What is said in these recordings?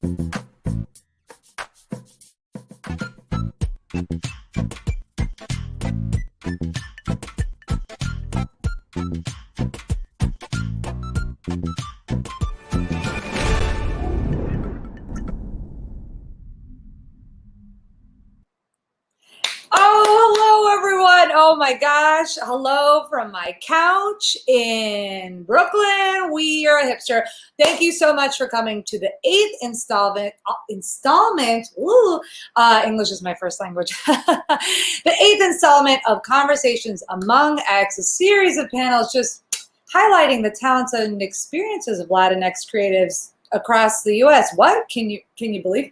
Oh my gosh. Hello from my couch in Brooklyn. We are a hipster. Thank you so much for coming to the 8th installment. English is my first language. The 8th installment of Conversations Among X, a series of panels just highlighting the talents and experiences of Latinx creatives across the US. What? Can you believe?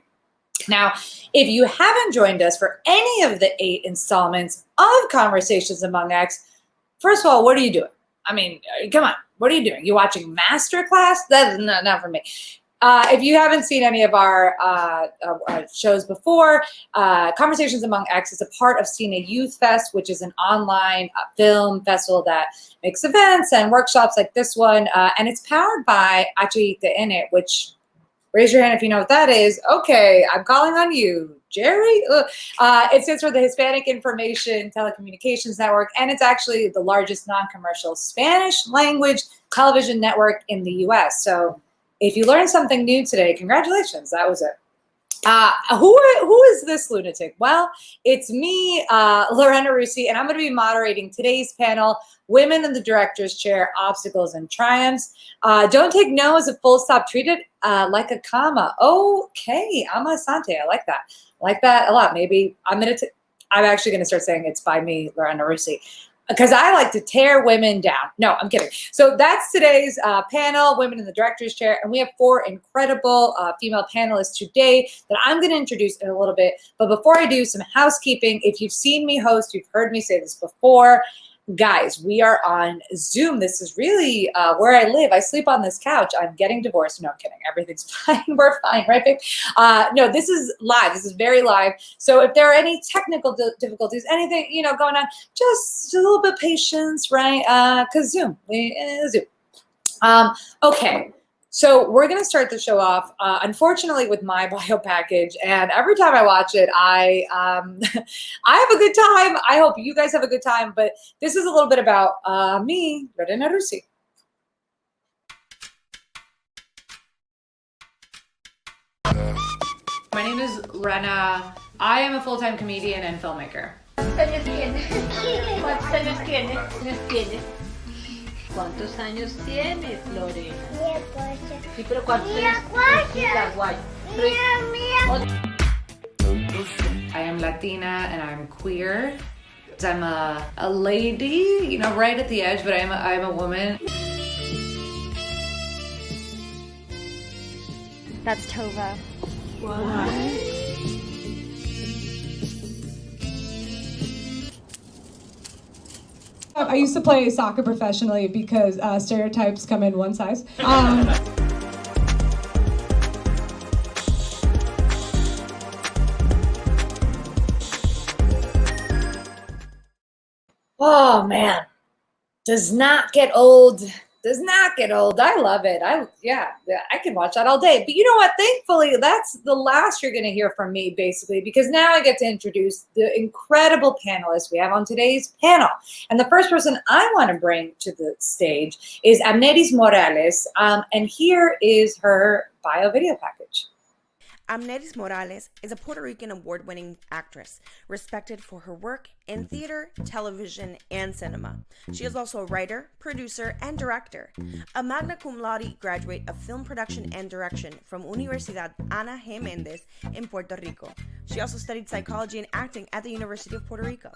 Now, if you haven't joined us for any of the 8 installments of Conversations Among X, first of all, what are you doing? I mean, come on, what are you doing? You watching Masterclass? That's not for me. If you haven't seen any of our shows before, Conversations Among X is a part of CINE Youth Fest, which is an online film festival that makes events and workshops like this one, and it's powered by CINE, which, raise your hand if you know what that is. Okay, I'm calling on you, Jerry. It stands for the Hispanic Information Telecommunications Network, and it's actually the largest non-commercial Spanish language television network in the US. So if you learned something new today, congratulations, that was it. Who is this lunatic? Well, it's me, Lorena Russi, and I'm going to be moderating today's panel, Women in the Director's Chair, Obstacles and Triumphs. Don't take no as a full stop, treat it like a comma. Okay, Amma Asante, I like that. I like that a lot. Maybe I'm actually going to start saying it's by me, Lorena Russi, because I like to tear women down. No, I'm kidding. So that's today's panel, Women in the Director's Chair, and we have 4 incredible female panelists today that I'm going to introduce in a little bit. But before I do, some housekeeping. If you've seen me host, you've heard me say this before. Guys, we are on Zoom. This is really where I live. I sleep on this couch. I'm getting divorced. No, I'm kidding. Everything's fine. We're fine, right, babe? No, this is live. This is very live. So if there are any technical difficulties, anything, going on, just a little bit of patience, right? Because Zoom. Okay. So we're going to start the show off, unfortunately, with my bio package. And every time I watch it, I have a good time. I hope you guys have a good time. But this is a little bit about me, Lorena Russi. My name is Lorena. I am a full-time comedian and filmmaker. ¿Cuántos años tienes, Lore? Sí, pero ¿cuántos años? I am Latina and I'm queer. I'm a lady, right at the edge, but I'm a woman. That's Tova. What? I used to play soccer professionally because stereotypes come in one size. Oh man, does not get old. Does not get old. I love it. Yeah, I can watch that all day. But you know what? Thankfully, that's the last you're going to hear from me, basically, because now I get to introduce the incredible panelists we have on today's panel. And the first person I want to bring to the stage is AMNERIS Morales, and here is her bio video package. AMNERIS Morales is a Puerto Rican award-winning actress, respected for her work in theater, television, and cinema. She is also a writer, producer, and director. A magna cum laude graduate of film production and direction from Universidad Ana G. Méndez in Puerto Rico. She also studied psychology and acting at the University of Puerto Rico.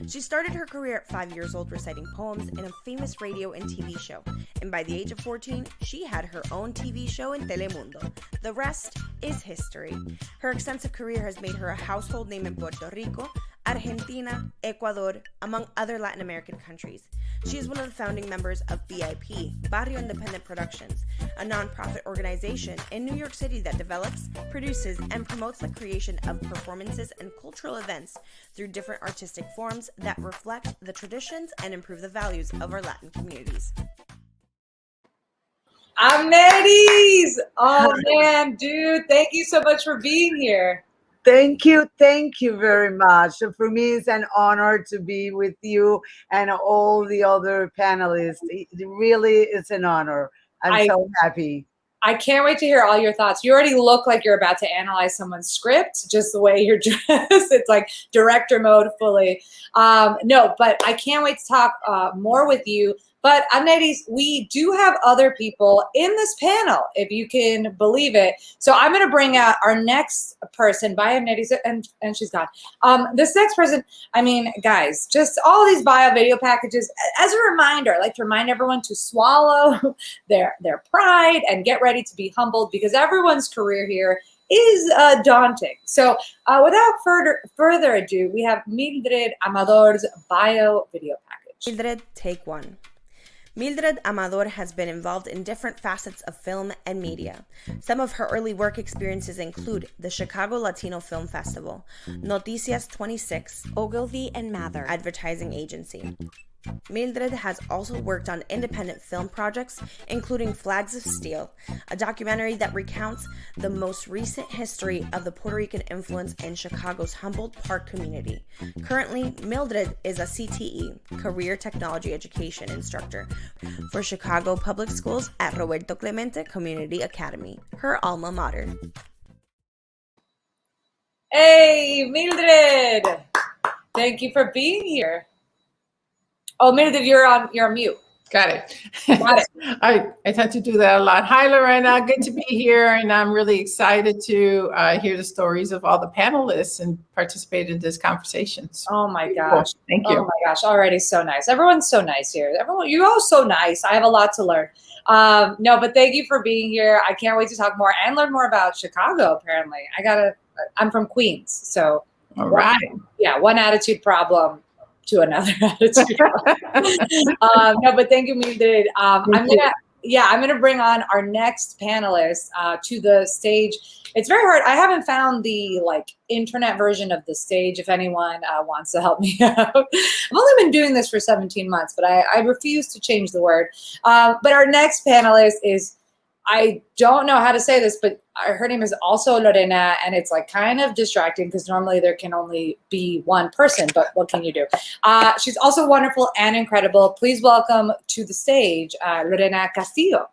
She started her career at 5 years old reciting poems in a famous radio and TV show, and by the age of 14, she had her own TV show in Telemundo. The rest is history. Her extensive career has made her a household name in Puerto Rico, Argentina, Ecuador, among other Latin American countries. She is one of the founding members of BIP, Barrio Independent Productions, a nonprofit organization in New York City that develops, produces, and promotes the creation of performances and cultural events through different artistic forms that reflect the traditions and improve the values of our Latin communities. AMNERIS! Oh man, dude, thank you so much for being here. Thank you very much. For me, it's an honor to be with you and all the other panelists. It really is an honor. I'm so happy. I can't wait to hear all your thoughts. You already look like you're about to analyze someone's script, just the way you're dressed. It's like director mode fully. No, but I can't wait to talk more with you. But AMNERIS, we do have other people in this panel, if you can believe it. So I'm going to bring out our next person. Bye, AMNERIS, and she's gone. This next person, I mean, guys, just all these bio video packages. As a reminder, I'd like to remind everyone to swallow their pride and get ready to be humbled, because everyone's career here is daunting. So without further ado, we have Mildred Amador's bio video package. Mildred, take one. Mildred Amador has been involved in different facets of film and media. Some of her early work experiences include the Chicago Latino Film Festival, Noticias 26, Ogilvy and Mather Advertising Agency. Mildred has also worked on independent film projects, including Flags of Steel, a documentary that recounts the most recent history of the Puerto Rican influence in Chicago's Humboldt Park community. Currently, Mildred is a CTE, Career Technology Education instructor, for Chicago Public Schools at Roberto Clemente Community Academy, her alma mater. Hey, Mildred! Thank you for being here. Oh, Mildred, you're on mute. Got it. Got it. I tend to do that a lot. Hi, Lorena. Good to be here, and I'm really excited to hear the stories of all the panelists and participate in this conversation. Oh my gosh! Thank you. Oh my gosh! Already so nice. Everyone's so nice here. Everyone, you're all so nice. I have a lot to learn. No, but thank you for being here. I can't wait to talk more and learn more about Chicago. Apparently, I'm from Queens, so All right. one attitude problem to another attitude. No, but thank you, Mildred. I'm gonna bring on our next panelist to the stage. It's very hard. I haven't found the internet version of the stage. If anyone wants to help me out, I've only been doing this for 17 months, but I refuse to change the word. But our next panelist is, I don't know how to say this, but her name is also Lorena, and it's kind of distracting because normally there can only be one person, but what can you do? She's also wonderful and incredible. Please welcome to the stage, Lorena Castillo.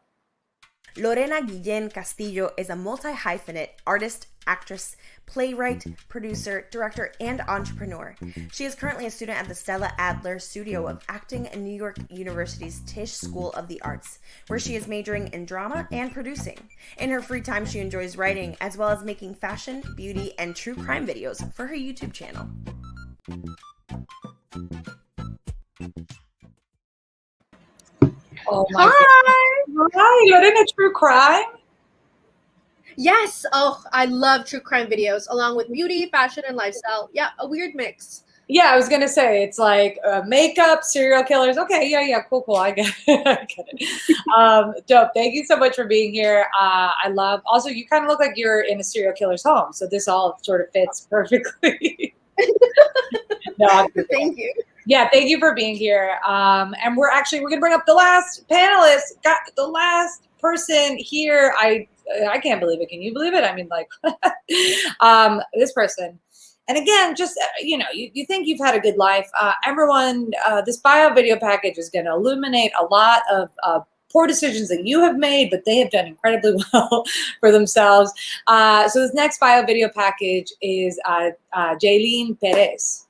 Lorena Guillen Castillo is a multi-hyphenate artist, actress, playwright, producer, director, and entrepreneur. She is currently a student at the Stella Adler Studio of Acting at New York University's Tisch School of the Arts, where she is majoring in drama and producing. In her free time, she enjoys writing, as well as making fashion, beauty, and true crime videos for her YouTube channel. Oh my God. Hi, Lorena, true crime? Yes. Oh, I love true crime videos, along with beauty, fashion, and lifestyle. Yeah, a weird mix. Yeah, I was gonna say it's like makeup, serial killers. Okay, yeah, cool. I get it. I get it. Dope. Thank you so much for being here. I love. Also, you kind of look like you're in a serial killer's home, so this all sort of fits perfectly. No, Thank you. Yeah, thank you for being here. And we're gonna bring up the last panelist. Got the last person here. I can't believe it. Can you believe it? I mean, this person. And again, just, you think you've had a good life. Everyone, this bio video package is going to illuminate a lot of poor decisions that you have made, but they have done incredibly well for themselves. So this next bio video package is JAYLEEN PEREZ.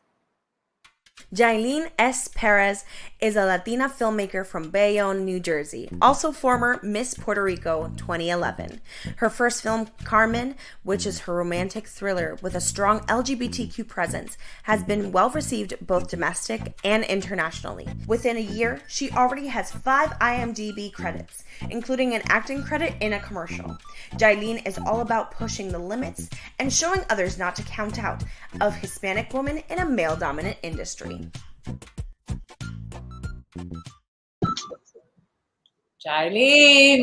JAYLEEN S. PEREZ is a Latina filmmaker from Bayonne, New Jersey, also former Miss Puerto Rico 2011. Her first film, Carmen, which is her romantic thriller with a strong LGBTQ presence, has been well received both domestic and internationally. Within a year, she already has 5 IMDb credits, including an acting credit in a commercial. JAYLEEN is all about pushing the limits and showing others not to count out of Hispanic women in a male-dominant industry. JAYLEEN,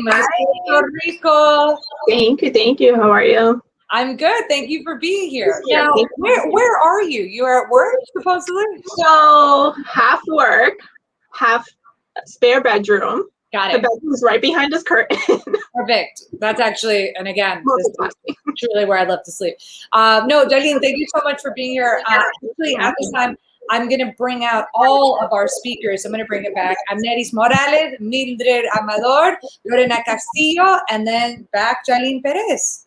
Puerto Rico. Thank you. How are you? I'm good. Thank you for being here. Now, where are you? You are at work, supposedly? So half work, half spare bedroom. Got The it. bedroom's right behind his curtain. Perfect. That's actually, and again, this is Multitasking. truly where I love to sleep. No, JAYLEEN, thank you so much for being here. Actually, at this time, I'm going to bring out all of our speakers. I'm going to bring it back. AMNERIS Morales, Mildred Amador, Lorena Castillo, and then back JAYLEEN Perez.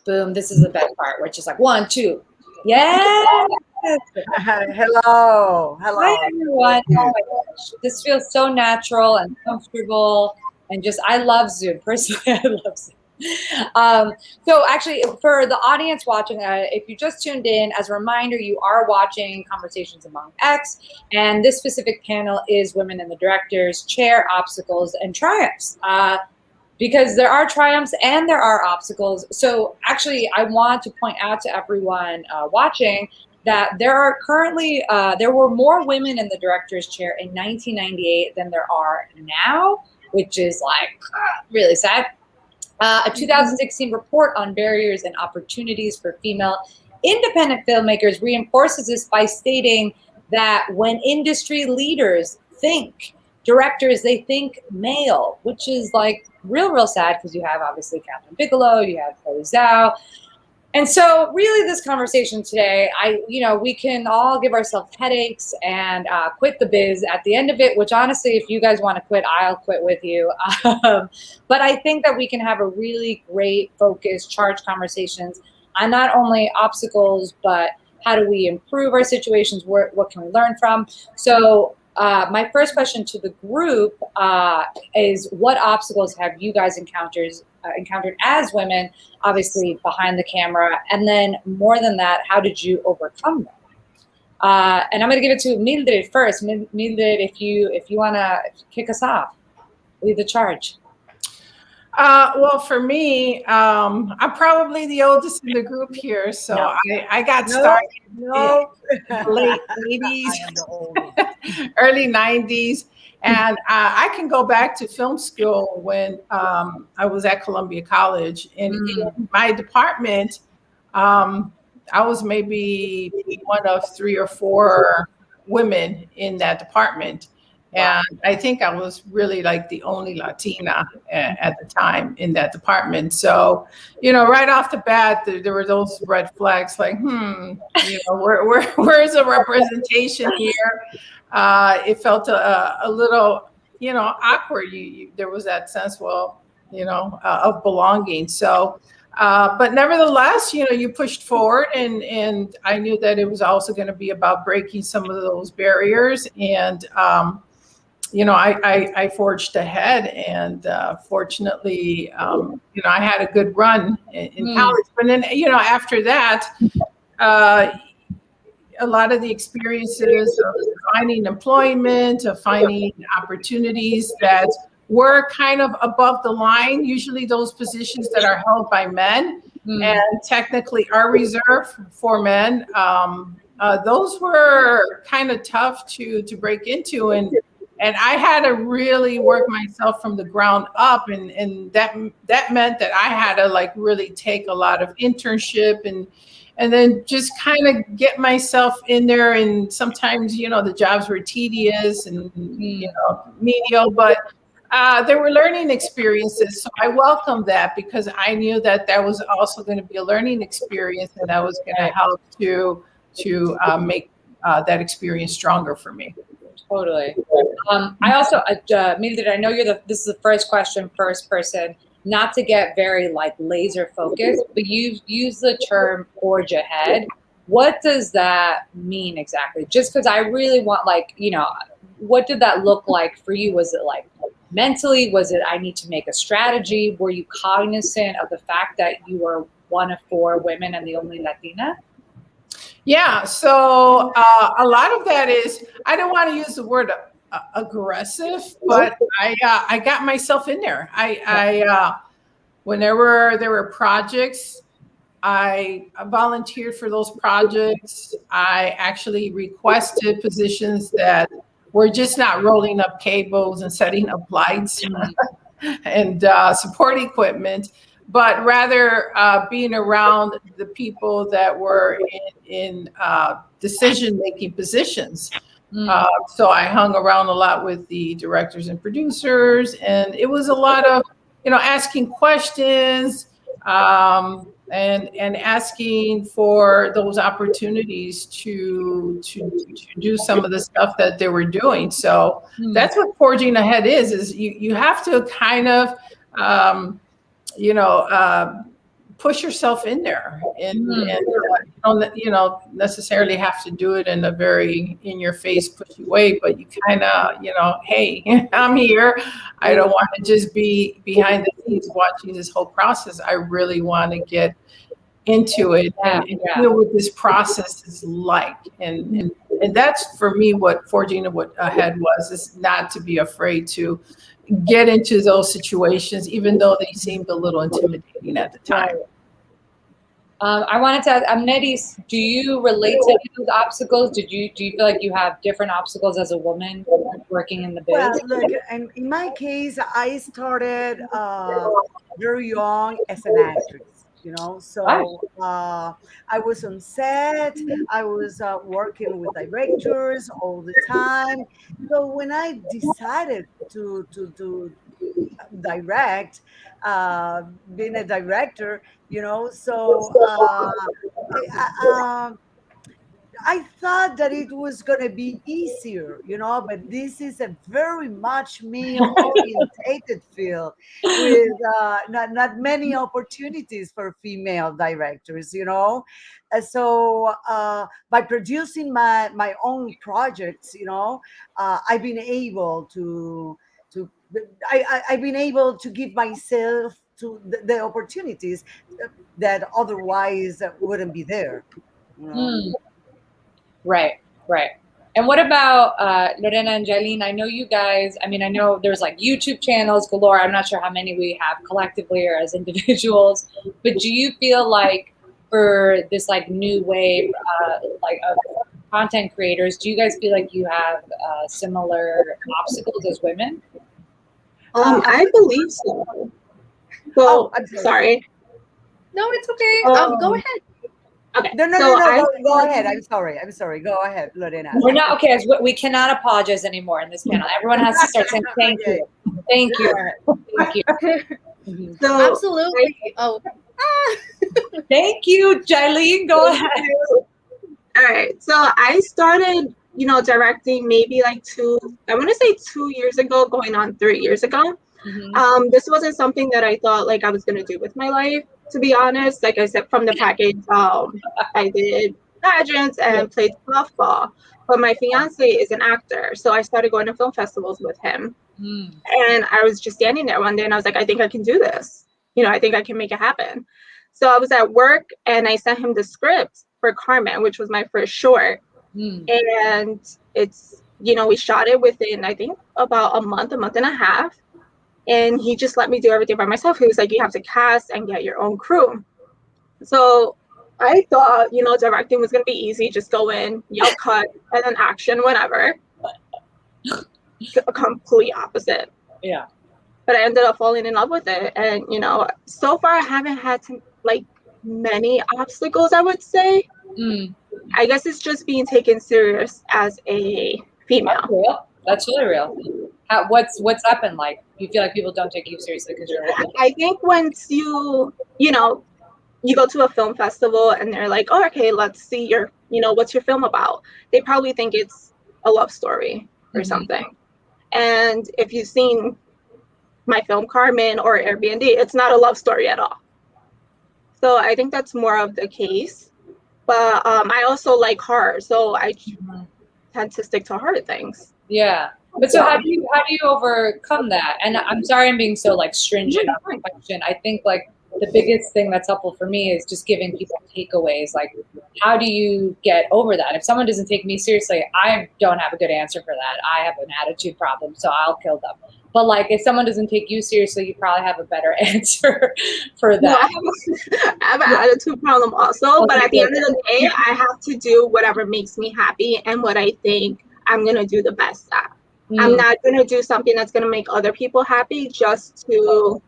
Boom. This is the best part where it's just like 1, 2. Yes. Hello. Hello. Hi, everyone. Oh my gosh. This feels so natural and comfortable. And just, I love Zoom. Personally, I love Zoom. So actually, for the audience watching, if you just tuned in, as a reminder, you are watching Conversations Among X, and this specific panel is Women in the Directors Chair, Obstacles and Triumphs. Because there are triumphs and there are obstacles. So actually, I want to point out to everyone watching that there are currently, there were more women in the Directors Chair in 1998 than there are now, which is like really sad. A 2016 report on barriers and opportunities for female independent filmmakers reinforces this by stating that when industry leaders think directors, they think male, which is like real sad, because you have obviously Catherine Bigelow, you have Chloe Zhao. And so really this conversation today, we can all give ourselves headaches and quit the biz at the end of it, which honestly, if you guys want to quit, I'll quit with you. But I think that we can have a really great, focused, charged conversations on not only obstacles, but how do we improve our situations? What can we learn from? So my first question to the group is, what obstacles have you guys encountered as women, obviously behind the camera, and then more than that, how did you overcome them? And I'm going to give it to Mildred first. Mildred, if you want to kick us off, lead the charge. Well, for me, I'm probably the oldest in the group here, so no. I got started in the late 80s, early 90s. And I can go back to film school when I was at Columbia College. And in my department, I was maybe one of 3 or 4 women in that department. And I think I was really like the only Latina at the time in that department. So, right off the bat, there were those red flags like, where's the representation here? It felt a little, awkward. There was that sense, of belonging. So, but nevertheless, you pushed forward, and I knew that it was also going to be about breaking some of those barriers. And, I forged ahead, and fortunately, I had a good run in college. But then, after that, a lot of the experiences of finding employment, of finding opportunities that were kind of above the line, usually those positions that are held by men and technically are reserved for men, those were kind of tough to break into. And I had to really work myself from the ground up. And that meant that I had to really take a lot of internship and then just kind of get myself in there. And sometimes, the jobs were tedious and, menial, but there were learning experiences. So I welcomed that, because I knew that was also going to be a learning experience, and that was going to help to make that experience stronger for me. Totally. I also, Mildred, I know this is the first person, not to get very laser focused, but you've used the term forge ahead. What does that mean exactly? Just because I really want, what did that look like for you? Was it mentally? Was it, I need to make a strategy? Were you cognizant of the fact that you were one of 4 women and the only Latina? Yeah, so a lot of that is, I don't want to use the word aggressive, but I got myself in there. Whenever there were projects, I volunteered for those projects. I actually requested positions that were just not rolling up cables and setting up lights and support equipment, but rather being around the people that were in decision-making positions. So I hung around a lot with the directors and producers, and it was a lot of, asking questions, and asking for those opportunities to do some of the stuff that they were doing. So that's what forging ahead is you have to kind of, push yourself in there, and you don't necessarily have to do it in a very in your face pushy way, but you kind of, hey, I'm here. I don't want to just be behind the scenes watching this whole process. I really want to get into it and feel what this process is like. And that's for me what forging ahead was, is not to be afraid to get into those situations, even though they seemed a little intimidating at the time. I wanted to ask, AMNERIS, do you relate to any of those obstacles? Do you feel like you have different obstacles as a woman working in the biz? Well, look, and in my case, I started very young as an actress. So I was on set, I was working with directors all the time. So when I decided to direct, being a director, so I thought that it was going to be easier, but this is a very much male-orientated field with not many opportunities for female directors, So by producing my own projects, I've been able I've been able to give myself to the opportunities that otherwise wouldn't be there. Right. And what about Lorena and JAYLEEN? I know you guys, I know there's like YouTube channels galore. I'm not sure how many we have collectively or as individuals, but do you feel like for this like new wave of content creators, do you guys feel like you have similar obstacles as women? I believe so. Well, I'm sorry. No, it's okay. Go ahead. Okay. No, go ahead. I'm sorry. Go ahead, Lorena. We're not okay. We cannot apologize anymore in this panel. Everyone has to start saying thank you. Thank you. So, absolutely. Thank you, JAYLEEN. Go ahead. All right. So I started, directing maybe like 2 years ago, going on 3 years ago. This wasn't something that I thought like I was going to do with my life, to be honest. Like I said, from the package, I did pageants and played softball, but my fiance is an actor. So I started going to film festivals with him. And I was just standing there one day and I was like, I think I can do this. I think I can make it happen. So I was at work and I sent him the script for Carmen, which was my first short. And it's, we shot it within, I think, about a month and a half. And he just let me do everything by myself. He was like, you have to cast and get your own crew. So I thought, directing was going to be easy. Just go in, yell cut, and then action whenever. A complete opposite. Yeah. But I ended up falling in love with it. And, so far I haven't had many obstacles, I would say. I guess it's just being taken serious as a female. That's really real. What's happened? Like, you feel like people don't take you seriously because you're a woman? I think once you go to a film festival and they're like, oh, okay, let's see your, what's your film about? They probably think it's a love story or something. And if you've seen my film Carmen or Airbnb, it's not a love story at all. So I think that's more of the case. But I also like horror, so I tend to stick to horror things. Yeah. But so how do you overcome that? And I'm sorry I'm being so like stringent on my question. I think like the biggest thing that's helpful for me is just giving people takeaways. Like, how do you get over that? If someone doesn't take me seriously, I don't have a good answer for that. I have an attitude problem, so I'll kill them. But like, if someone doesn't take you seriously, you probably have a better answer for that. No, I have an attitude problem also, but at the end of the day, I have to do whatever makes me happy and what I think I'm going to do the best at. I'm not going to do something that's going to make other people happy just for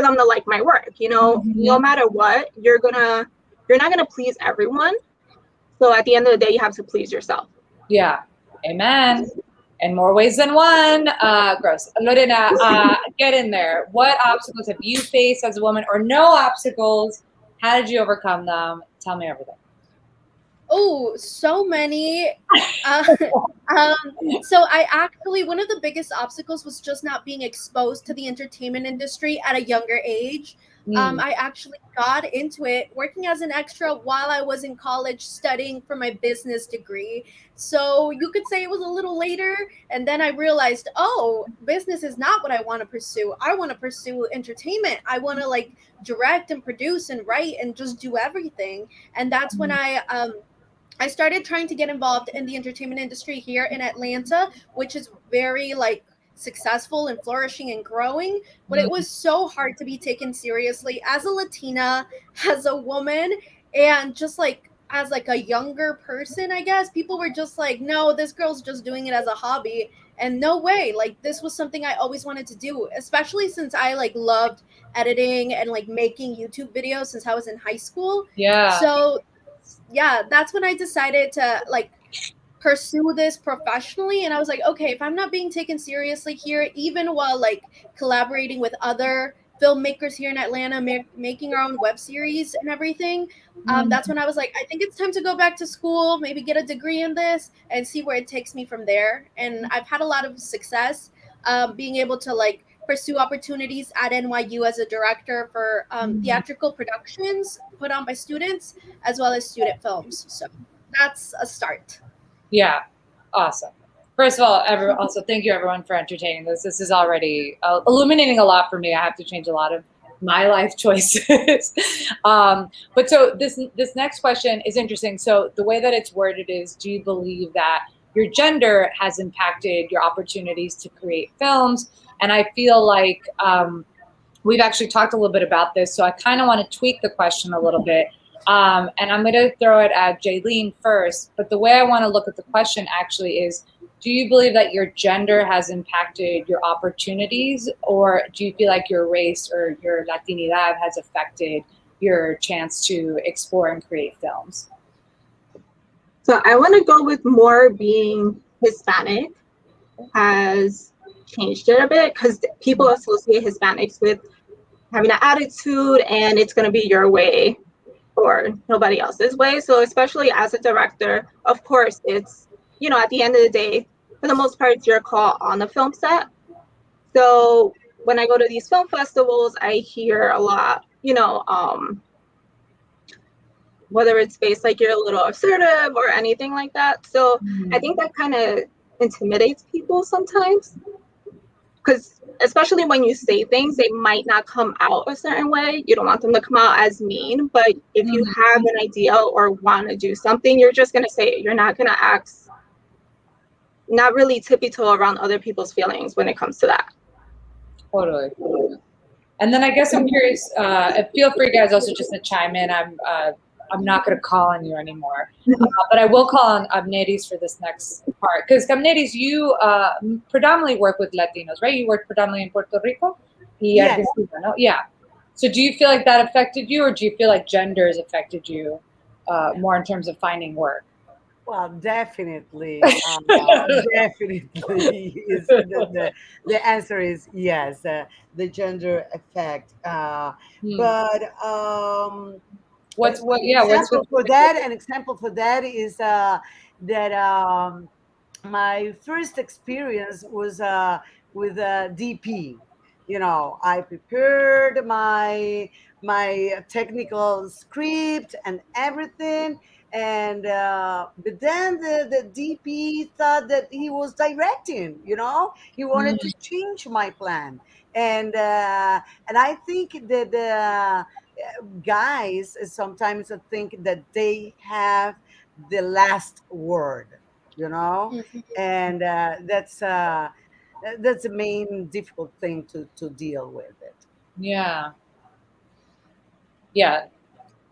them to like my work. No matter what, you're not going to please everyone. So at the end of the day, you have to please yourself. Yeah. Amen. In more ways than one. Gross. Lorena, get in there. What obstacles have you faced as a woman, or no obstacles? How did you overcome them? Tell me everything. Oh, so many. Uh, so I actually, one of the biggest obstacles was just not being exposed to the entertainment industry at a younger age. I actually got into it working as an extra while I was in college studying for my business degree. So you could say it was a little later. And then I realized, oh, business is not what I want to pursue. I want to pursue entertainment. I want to like direct and produce and write and just do everything. And that's when I started trying to get involved in the entertainment industry here in Atlanta, which is very like successful and flourishing and growing, but it was so hard to be taken seriously as a Latina, as a woman, and just like as like a younger person, I guess. People were just like, no, this girl's just doing it as a hobby. And no way, like this was something I always wanted to do, especially since I like loved editing and like making YouTube videos since I was in high school. Yeah. So yeah, that's when I decided to like pursue this professionally. And I was like, okay, if I'm not being taken seriously here, even while like collaborating with other filmmakers here in Atlanta, making our own web series and everything, that's when I was like, I think it's time to go back to school, maybe get a degree in this and see where it takes me from there. And I've had a lot of success being able to like pursue opportunities at NYU as a director for theatrical productions put on by students as well as student films. So that's a start. Yeah, awesome. First of all, also thank you everyone for entertaining this. This is already illuminating a lot for me. I have to change a lot of my life choices. But so this next question is interesting. So the way that it's worded is, do you believe that your gender has impacted your opportunities to create films? And I feel like we've actually talked a little bit about this. So I kind of want to tweak the question a little bit. And I'm going to throw it at JAYLEEN first. But the way I want to look at the question actually is, do you believe that your gender has impacted your opportunities, or do you feel like your race or your Latinidad has affected your chance to explore and create films? So I want to go with more being Hispanic has changed it a bit, because people associate Hispanics with having an attitude and it's going to be your way or nobody else's way. So especially as a director, of course, it's, you know, at the end of the day, for the most part, it's your call on the film set. So when I go to these film festivals, I hear a lot, you know, whether it's based like you're a little assertive or anything like that. So I think that kind of intimidates people sometimes, because especially when you say things, they might not come out a certain way. You don't want them to come out as mean, but if you have an idea or want to do something, you're just going to say it. You're not going to act, not really tippy-toe around other people's feelings when it comes to that. Totally. And then I guess I'm curious, feel free guys also just to chime in. I'm not going to call on you anymore, but I will call on AMNERIS for this next part. Because AMNERIS, you predominantly work with Latinos, right? You work predominantly in Puerto Rico? Yes. Argentina, no? Yeah. So do you feel like that affected you, or do you feel like gender has affected you more in terms of finding work? Well, definitely, definitely. Is the answer is yes. The gender effect, but what's an example for that is that my first experience was with a DP. You know, I prepared my technical script and everything, and but then the DP thought that he was directing. You know, he wanted to change my plan, and I think that the guys sometimes think that they have the last word, you know, and that's the main difficult thing to deal with it. Yeah. Yeah.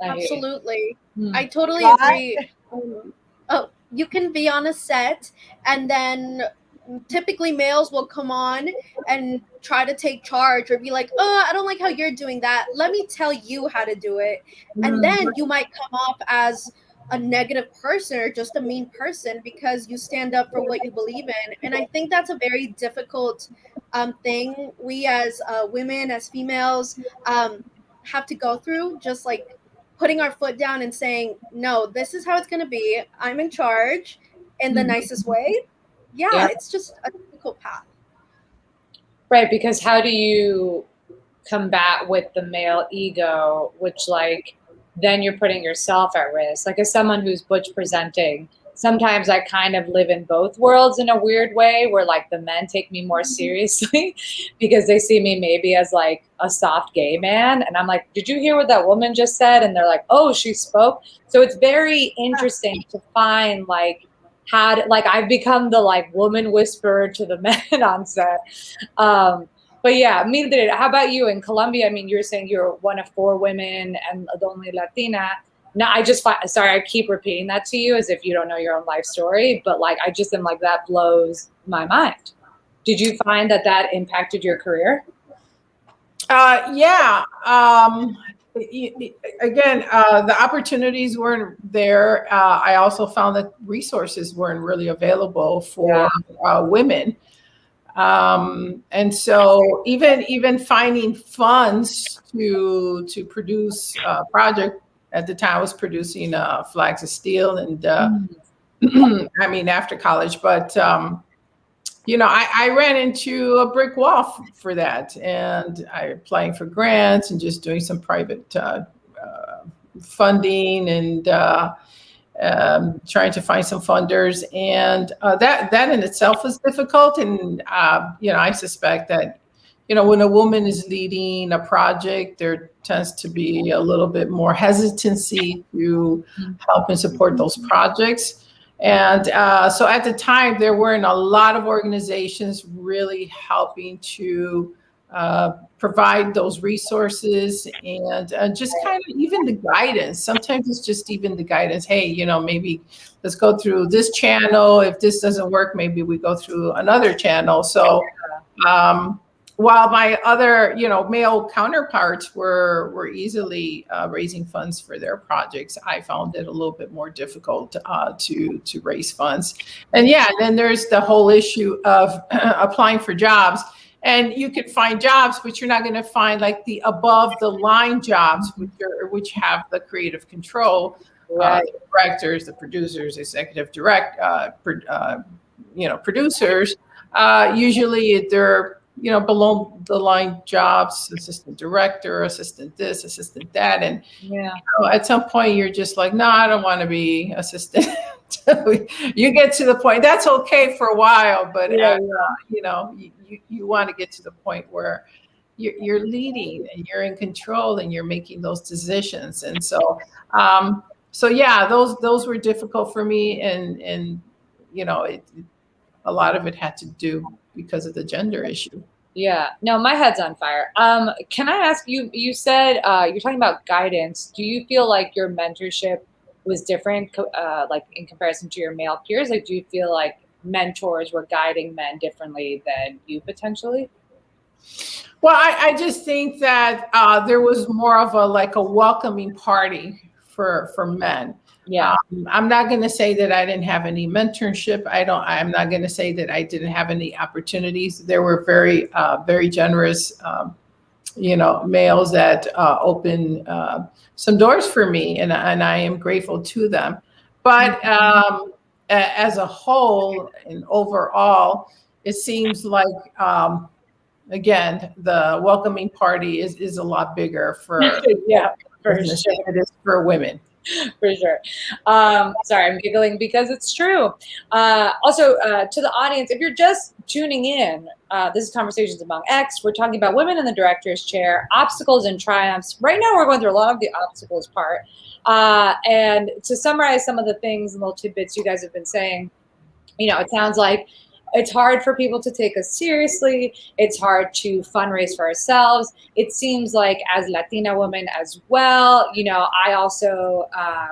Absolutely. I totally agree. Oh, you can be on a set and then typically males will come on and try to take charge or be like, oh, I don't like how you're doing that. Let me tell you how to do it. And then you might come off as a negative person or just a mean person because you stand up for what you believe in. And I think that's a very difficult thing we as women, as females, have to go through, just like putting our foot down and saying, no, this is how it's going to be. I'm in charge in the nicest way. Yeah, it's just a difficult path. Right, because how do you combat with the male ego, which like then you're putting yourself at risk? Like as someone who's butch presenting, sometimes I kind of live in both worlds in a weird way where like the men take me more seriously because they see me maybe as like a soft gay man. And I'm like, did you hear what that woman just said? And they're like, oh, she spoke. So it's very interesting to find like how to, like I've become the like woman whisperer to the men on set. But yeah, Mildred, how about you in Colombia? I mean, you're saying you're one of 4 women and the only Latina. Now, I just find, sorry, I keep repeating that to you as if you don't know your own life story, but like, I just am like, that blows my mind. Did you find that that impacted your career? Yeah. Again, the opportunities weren't there. I also found that resources weren't really available for women. And so even finding funds to produce a project, at the time I was producing Flags of Steel and I mean after college, but you know, I ran into a brick wall for that, and I applying for grants and just doing some private funding and trying to find some funders, and that in itself was difficult. And you know, I suspect that, you know, when a woman is leading a project, there tends to be a little bit more hesitancy to help and support those projects. And so at the time, there weren't a lot of organizations really helping to provide those resources and just kind of even the guidance. Sometimes it's just even the guidance. Hey, you know, maybe let's go through this channel. If this doesn't work, maybe we go through another channel. So while my other, you know, male counterparts were easily raising funds for their projects, I found it a little bit more difficult to raise funds. And yeah, then there's the whole issue of applying for jobs. And you could find jobs, but you're not going to find like the above the line jobs, which have the creative control, the directors, the producers, executive producers. Usually they're, you know, below the line jobs, assistant director, assistant this, assistant that. And you know, at some point you're just like, no, I don't want to be assistant. You get to the point, that's okay for a while, but you know, you want to get to the point where you're leading and you're in control and you're making those decisions. And so, so yeah, those were difficult for me. And you know, a lot of it had to do because of the gender issue. Yeah, no, my head's on fire. Can I ask you, you said you're talking about guidance. Do you feel like your mentorship was different, like in comparison to your male peers? Like, do you feel like mentors were guiding men differently than you potentially? Well, I just think that there was more of a welcoming party for men. Yeah. I'm not going to say that I didn't have any mentorship. I'm not going to say that I didn't have any opportunities. There were very, very generous, you know, males that opened some doors for me, and I am grateful to them. But as a whole and overall, it seems like, again, the welcoming party is a lot bigger for for sure. Than it is for women. For sure. Sorry, I'm giggling because it's true. Also, to the audience, if you're just tuning in, this is Conversations Among X. We're talking about women in the director's chair, obstacles and triumphs. Right now, we're going through a lot of the obstacles part. And to summarize some of the things and little tidbits you guys have been saying, you know, it sounds like it's hard for people to take us seriously. It's hard to fundraise for ourselves. It seems like as Latina women as well, you know, I also,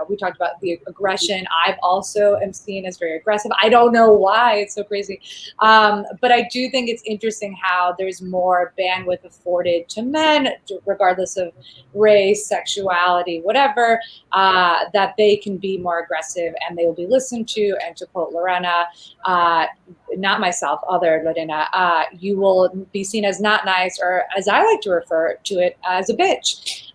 we talked about the aggression. I've also am seen as very aggressive. I don't know why, it's so crazy. But I do think it's interesting how there's more bandwidth afforded to men, regardless of race, sexuality, whatever, that they can be more aggressive and they will be listened to. And to quote Lorena, not myself, other Lorena, you will be seen as not nice, or as I like to refer to it, as a bitch.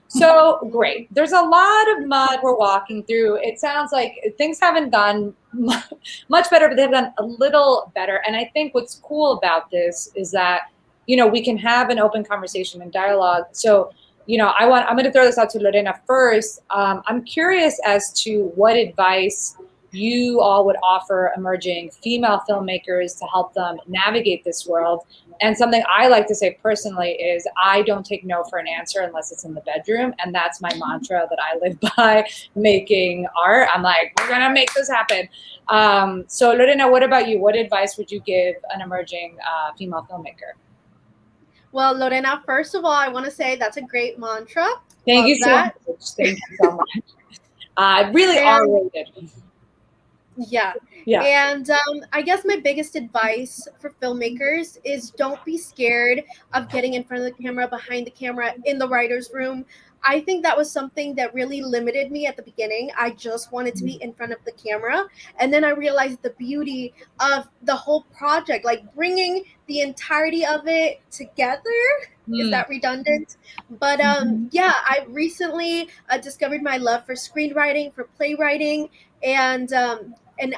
So great. There's a lot of mud we're walking through. It sounds like things haven't gone much better, but they've done a little better. And I think what's cool about this is that, you know, we can have an open conversation and dialogue. So, you know, I'm going to throw this out to Lorena first. I'm curious as to what advice you all would offer emerging female filmmakers to help them navigate this world. And something I like to say personally is I don't take no for an answer unless it's in the bedroom. And that's my mantra that I live by making art. I'm like, we're going to make this happen. So Lorena, what about you? What advice would you give an emerging female filmmaker? Well, Lorena, first of all, I want to say that's a great mantra. Thank you so much. Thank you so much. Really R-rated. Yeah. And I guess my biggest advice for filmmakers is don't be scared of getting in front of the camera, behind the camera, in the writer's room. I think that was something that really limited me at the beginning. I just wanted to be in front of the camera. And then I realized the beauty of the whole project, like bringing the entirety of it together. Is that redundant? But yeah, I recently discovered my love for screenwriting, for playwriting. And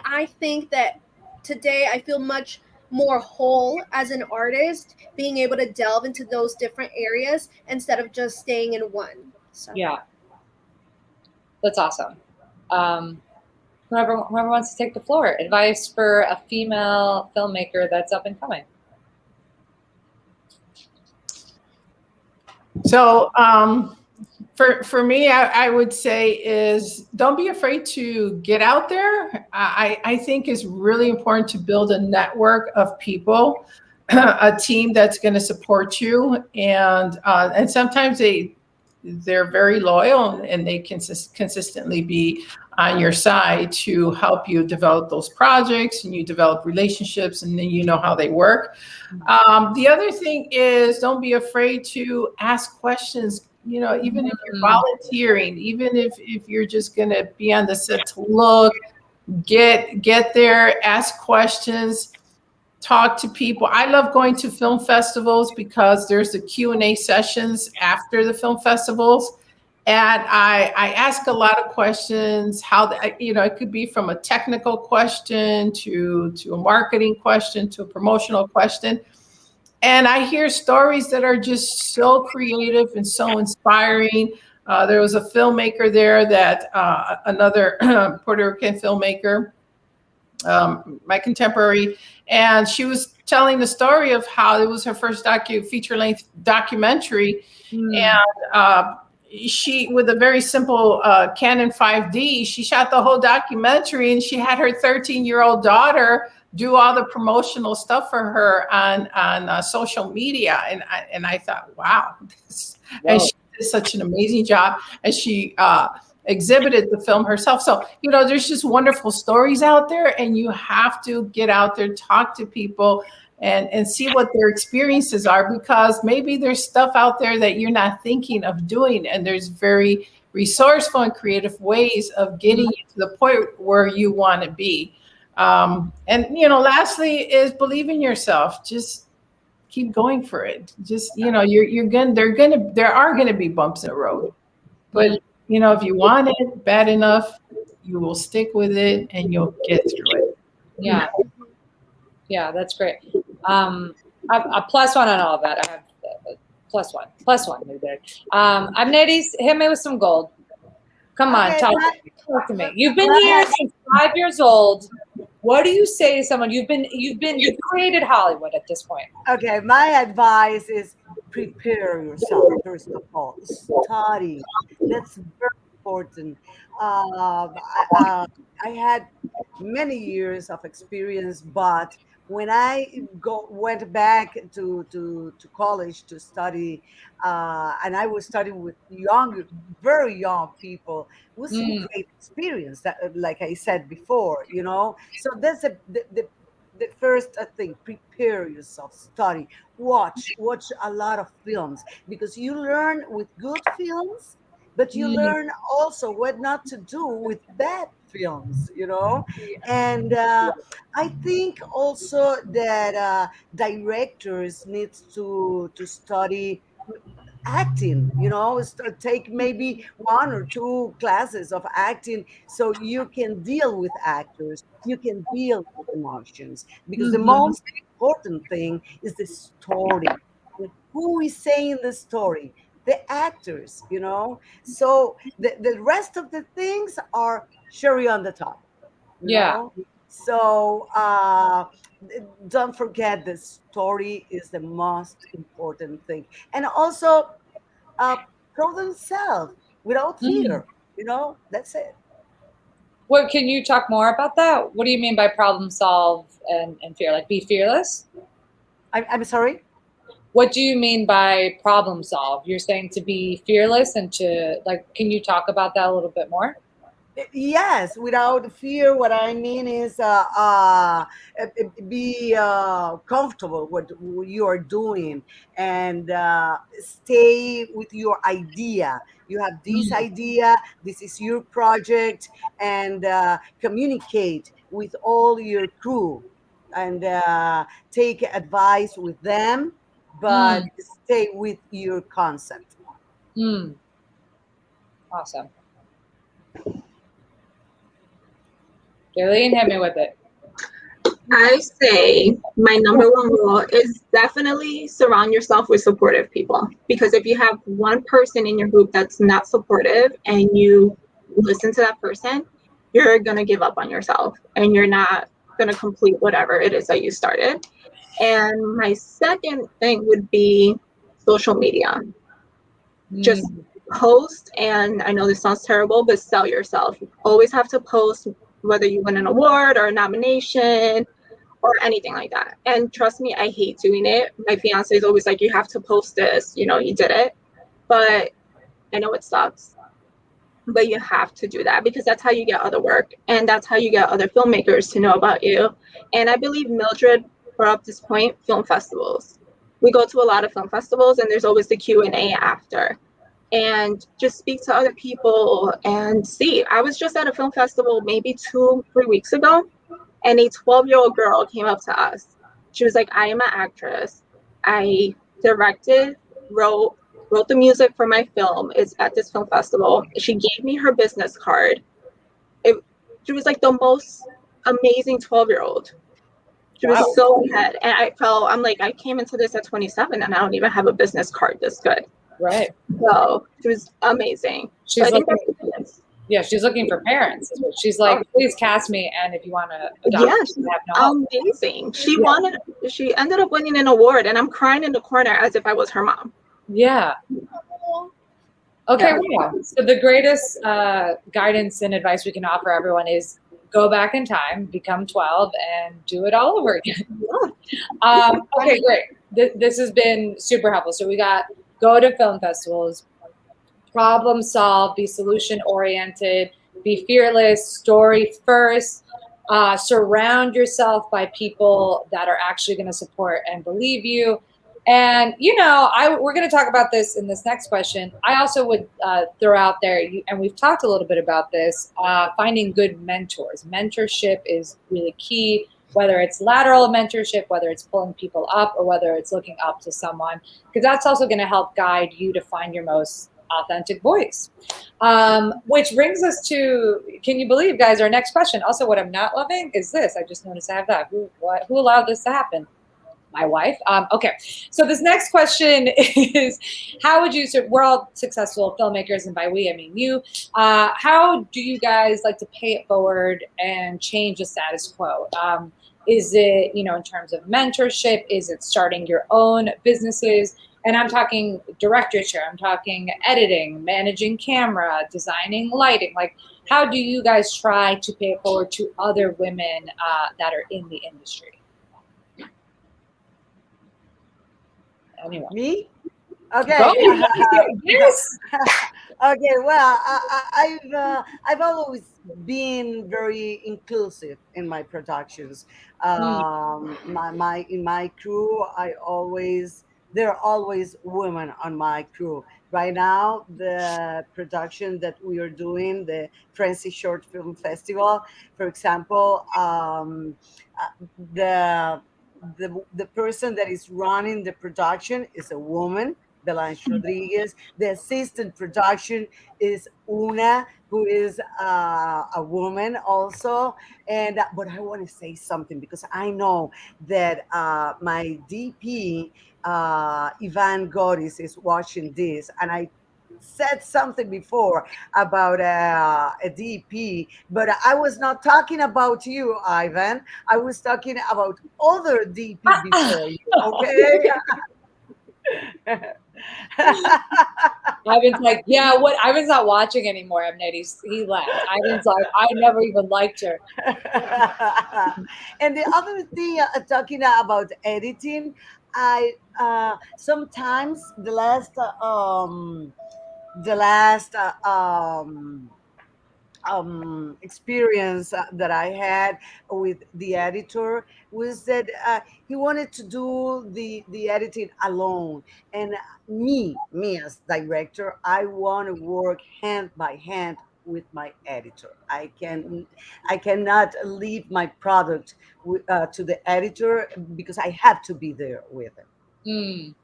I think that today I feel much more whole as an artist, being able to delve into those different areas instead of just staying in one. So. Yeah, that's awesome. Whoever wants to take the floor, advice for a female filmmaker that's up and coming. So for me, I would say is don't be afraid to get out there. I think it's really important to build a network of people, a team that's going to support you, and sometimes they're very loyal and they can consistently be on your side to help you develop those projects, and you develop relationships, and then you know how they work. The other thing is don't be afraid to ask questions. You know, even if you're volunteering, even if you're just going to be on the set to look, get there, ask questions, talk to people. I love going to film festivals because there's the Q&A sessions after the film festivals. And I ask a lot of questions, you know, it could be from a technical question to a marketing question to a promotional question. And I hear stories that are just so creative and so inspiring. There was a filmmaker there that another Puerto Rican filmmaker, my contemporary, and she was telling the story of how it was her first feature-length documentary. And she, with a very simple Canon 5D, she shot the whole documentary, and she had her 13-year-old daughter do all the promotional stuff for her on social media. And I thought, wow. And she did such an amazing job. And she exhibited the film herself. So, you know, there's just wonderful stories out there, and you have to get out there, talk to people, and see what their experiences are, because maybe there's stuff out there that you're not thinking of doing. And there's very resourceful and creative ways of getting you to the point where you want to be. And, you know, lastly is believe in yourself. Just keep going for it. Just, you know, there are going to be bumps in the road, but, you know, if you want it bad enough, you will stick with it and you'll get through it. Yeah. Yeah, that's great. A plus one on all of that. I have plus one. AMNERIS, hit me with some gold. Come on, talk to me. You've been here since 5 years old. What do you say to someone? You've created Hollywood at this point. Okay, my advice is prepare yourself first of all. Study. That's very important. I had many years of experience, but when I went back to college to study, and I was studying with young, very young people, it was a great experience. That, like I said before, So that's the first thing. Prepare yourself, study, watch a lot of films, because you learn with good films, but you learn also what not to do with bad films. And I think also that directors need to study acting, take maybe 1 or 2 classes of acting, so you can deal with actors, you can deal with emotions, because the most important thing is the story. Who is saying the story? The actors. So the rest of the things are cherry on the top you Yeah. know so don't forget, the story is the most important thing. And also, uh, throw themselves without fear. That's it. What can you talk more about that? What do you mean by problem solve and fear? Like be fearless? I'm sorry. What do you mean by problem solve? You're saying to be fearless and to can you talk about that a little bit more? Yes, without fear. What I mean is, be comfortable with what you are doing, and stay with your idea. You have this idea, this is your project, and communicate with all your crew, and take advice with them, but Mm, stay with your concept. mm, awesome. Jaylene, hit me with it. I say my number one rule is definitely surround yourself with supportive people. Because if you have one person in your group that's not supportive and you listen to that person, you're going to give up on yourself and you're not going to complete whatever it is that you started. And my second thing would be social media. Just post, and I know this sounds terrible, but sell yourself. You always have to post, whether you win an award or a nomination or anything like that. And trust me, I hate doing it. My fiance is always like, you have to post this, you did it. But I know it sucks. But you have to do that, because that's how you get other work, and that's how you get other filmmakers to know about you. And I believe Mildred brought up this point, film festivals. We go to a lot of film festivals, and there's always the Q&A after. And just speak to other people and see. I was just at a film festival maybe 2-3 weeks ago, and a 12-year-old girl came up to us. She was like, I am an actress. I directed, wrote the music for my film. It's at this film festival. She gave me her business card. She was like the most amazing 12-year-old. She was so ahead. And I'm like, I came into this at 27 and I don't even have a business card this good. Right. So she was amazing. She's so she's looking for parents. She's like, please cast me, and if you want to adopt, yeah, she's amazing. She ended up winning an award, and I'm crying in the corner as if I was her mom. Yeah. Okay, wow. So the greatest guidance and advice we can offer everyone is go back in time, become 12, and do it all over again. Okay, great. This has been super helpful. So we got go to film festivals, problem solve, be solution oriented, be fearless, story first, surround yourself by people that are actually going to support and believe you. And, we're going to talk about this in this next question. I also would throw out there, and we've talked a little bit about this, finding good mentors. Mentorship is really key, whether it's lateral mentorship, whether it's pulling people up, or whether it's looking up to someone, because that's also going to help guide you to find your most authentic voice. Which brings us to, can you believe, guys, our next question. Also, what I'm not loving is this. I just noticed I have that. Who allowed this to happen? My wife. Okay, so this next question is, how would you, so we're all successful filmmakers, and by we, I mean you. How do you guys like to pay it forward and change the status quo? Is it, in terms of mentorship? Is it starting your own businesses? And I'm talking directorship, I'm talking editing, managing camera, designing lighting. Like, how do you guys try to pay it forward to other women that are in the industry? Anyone? Me? Okay. Yes. Okay. Well, I've always been very inclusive in my productions. In my crew, there are always women on my crew. Right now, the production that we are doing, the Frenzy Short Film Festival, for example, the the person that is running the production is a woman, Belange Rodriguez. The assistant production is Una, who is a woman also. And but I want to say something because I know that my DP, Ivan Goris, is watching this, and I said something before about a DP, but I was not talking about you, Ivan. I was talking about other DP before you. Okay. Ivan's like, yeah, what? Ivan's not watching anymore, AMNERIS. He left. Ivan's like, I never even liked her. And the other thing, talking about editing, I sometimes the last experience that I had with the editor was that he wanted to do the editing alone, and me as director, I want to work hand by hand with my editor. I cannot leave my product to the editor because I have to be there with him. Mm.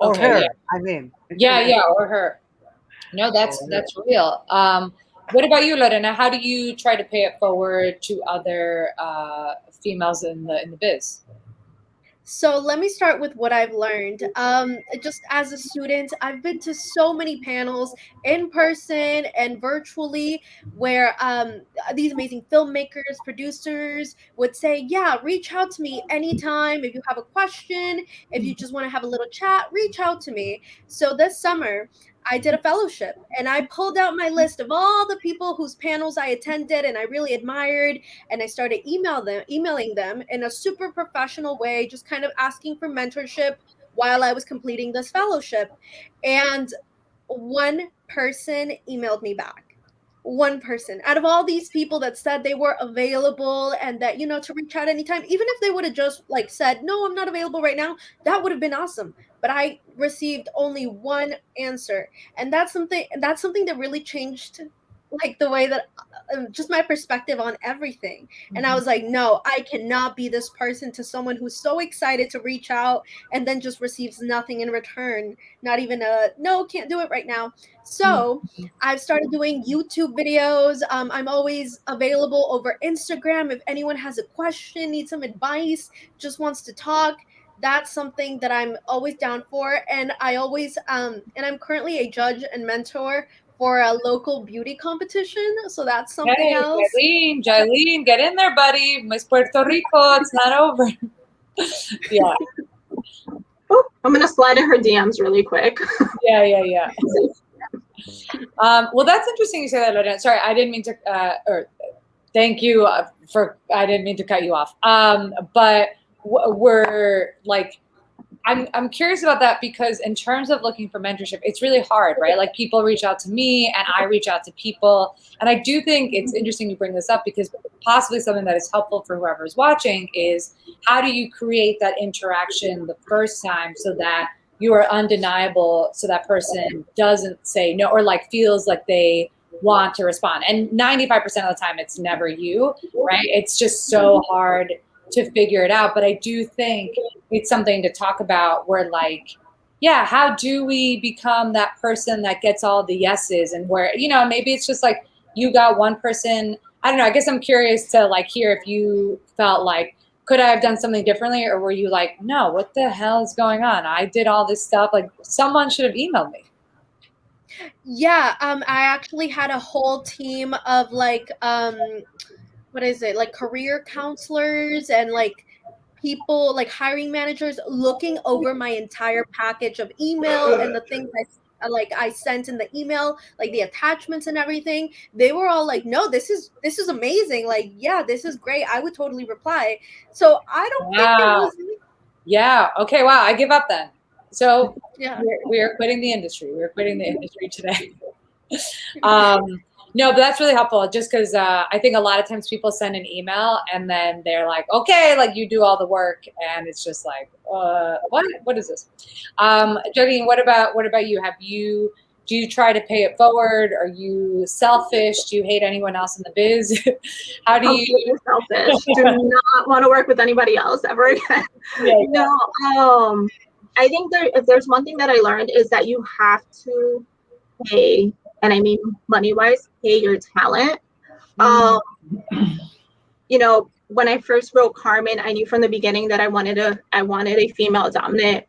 Or Okay, her. yeah. I mean, Yeah, or her. No, that's real. What about you, Lorena? How do you try to pay it forward to other females in the biz? So let me start with what I've learned. Just as a student, I've been to so many panels in person and virtually where these amazing filmmakers, producers would say, yeah, reach out to me anytime. If you have a question, if you just want to have a little chat, reach out to me. So this summer, I did a fellowship and I pulled out my list of all the people whose panels I attended and I really admired, and I started emailing them in a super professional way, just kind of asking for mentorship while I was completing this fellowship. And one person emailed me back. One person out of all these people that said they were available and that, to reach out anytime, even if they would have just like said, no, I'm not available right now, that would have been awesome. But I received only one answer. And that's something that really changed like the way that just my perspective on everything. And I was like, no, I cannot be this person to someone who's so excited to reach out and then just receives nothing in return, not even a no, can't do it right now. So I've started doing YouTube videos. I'm always available over Instagram if anyone has a question, needs some advice, just wants to talk. That's something that I'm always down for. And I always and I'm currently a judge and mentor for a local beauty competition. So that's something else. Jaylene, get in there, buddy. Miss Puerto Rico, it's not over. Yeah. Oh, I'm gonna slide in her DMs really quick. Yeah. Well, that's interesting you say that, Lorena. Sorry, I didn't mean to, thank you I didn't mean to cut you off. But we're like, I'm curious about that because in terms of looking for mentorship, it's really hard, right? Like people reach out to me and I reach out to people. And I do think it's interesting you bring this up because possibly something that is helpful for whoever is watching is how do you create that interaction the first time so that you are undeniable so that person doesn't say no or like feels like they want to respond. And 95% of the time it's never you, right? It's just so hard to figure it out. But I do think it's something to talk about where like, yeah, how do we become that person that gets all the yeses and where, maybe it's just like you got one person. I don't know. I guess I'm curious to like hear if you felt like, could I have done something differently? Or were you like, no, what the hell is going on? I did all this stuff. Like someone should have emailed me. Yeah. I actually had a whole team of like, what is it? Like career counselors and like people like hiring managers looking over my entire package of email and the things I sent in the email, like the attachments and everything. They were all like, no, this is amazing. Like, yeah, this is great. I would totally reply. So I don't think it was me. Yeah. Okay. Wow. I give up then. So Yeah. we are quitting the industry. We're quitting the industry today. No, but that's really helpful just because I think a lot of times people send an email and then they're like, okay, like you do all the work. And it's just like, what is this? Jolene, what about you? Do you try to pay it forward? Are you selfish? Do you hate anyone else in the biz? How do you? Completely selfish. Do not want to work with anybody else ever again. No, I think if there's one thing that I learned is that you have to pay, and I mean money-wise, pay your talent. You know, when I first wrote Carmen, I knew from the beginning that I wanted a female dominant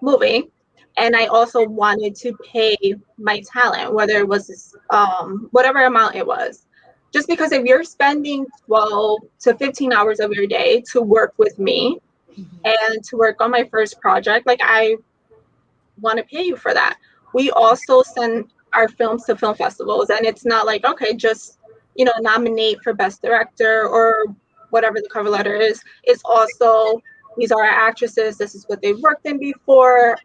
movie. And I also wanted to pay my talent, whether it was whatever amount it was. Just because if you're spending 12 to 15 hours of your day to work with me and to work on my first project, like I want to pay you for that. We also send our films to film festivals, and it's not like, okay, just, you know, nominate for best director or whatever the cover letter is. It's also, these are our actresses, this is what they've worked in before,